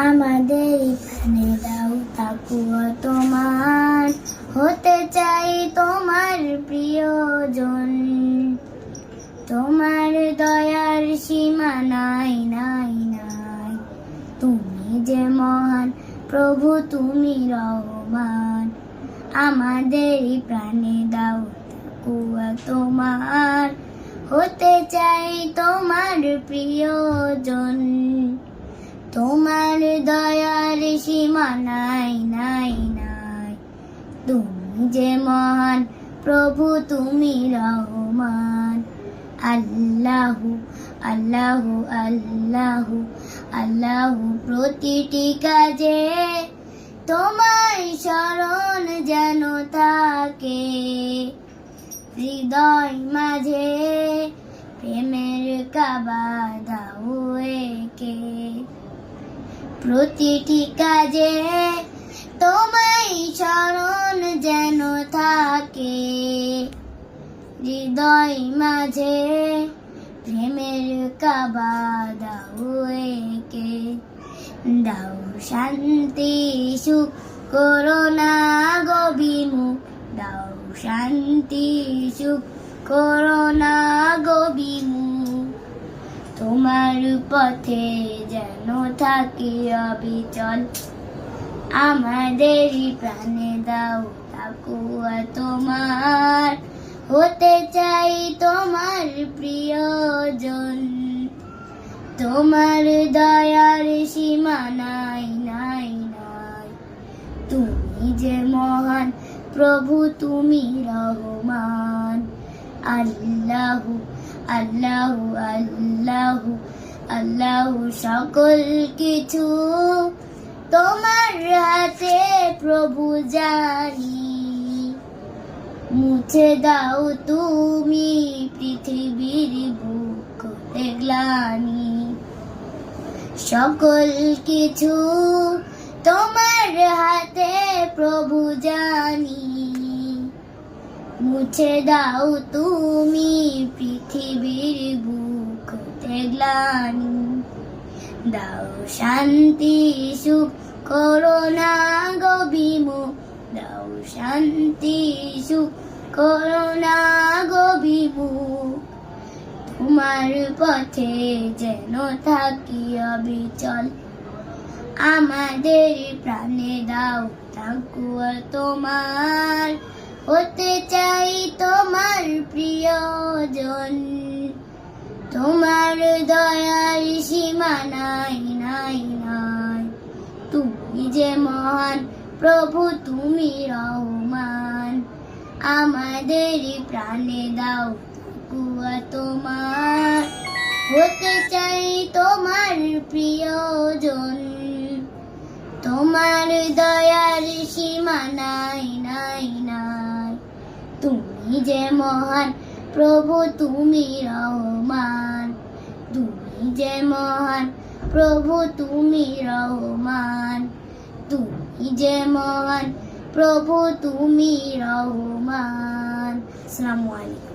আমাদের এখানে দাও তাকুয়া তোমার, হতে চাই তোমার প্রিয়জন। তোমার দয়ার সীমা নাই নাই নাই, তুমি যে মহান প্রভু, তুমি রহমান। আমাদের প্রাণে দাও তাকুয়া তোমার, হতে চাই তোমার প্রিয়জন। তোমার দয়ার সীমা নাই নাই নাই, তুমি যে মহান প্রভু, তুমি রহমান। আল্লাহু আল্লাহু আল্লাহু আল্লাহু, প্রতিটি কাজে তোমার শরণ যেন থাকে। হৃদয় মাঝে প্রেমের কাবা দাও এঁকে। প্রতিটি কাজে তোমায় শরণ যেন থাকে। হৃদয় মাঝে প্রেমের কাবা দাও এঁকে। দাও শান্তি সুখ, করোনা গো বিমুখ। দাও শান্তি সুখ, করোনা গো বিমুখ। তোমার পথে যেন থাকি অবিচল। আমাদের প্রাণে দাও তাকুয়া তোমার, হতে চাই তোমার প্রিয়জন। তোমার দয়ার সীমা নাই নাই নাই, তুমি যে মহান প্রভু, তুমি রহমান। আল্লাহু আল্লাহু আল্লাহু আল্লাহু, সকল কিছু তোমার হাতে প্রভু জানি। মুছে দাও তুমি পৃথিবীর বুক হতে গ্লানি। সকল কিছু তোমার হাতে প্রভু জানি। মুছে দাও তুমি পৃথিবীর বুক হতে গ্লানি। দাও শান্তি সুখ, করোনা গো বিমুখ। দাও শান্তি সুখ, করোনা গো বিমুখ। তোমার পথে যেন থাকি অবিচল। আমাদের প্রাণে দাও তাকুয়া তোমার, হতে চাই তোমার প্রিয়জন। তোমার দয়ার সীমা নাই নাই নাই, তুমি যে মহান প্রভু, তুমি রহমান। আমাদের প্রাণে দাও তাকুয়া তোমার, হতে চাই তোমার প্রিয়জন। তোমার দয়ার সীমা নাই নাই নাই, তুমি যে মহান প্রভু, তুমি রহমান। তুমি যে মহান প্রভু, তুমি রহমান। তুমি যে মহান প্রভু, তুমি রহমান। আসসালামু আলাইকুম।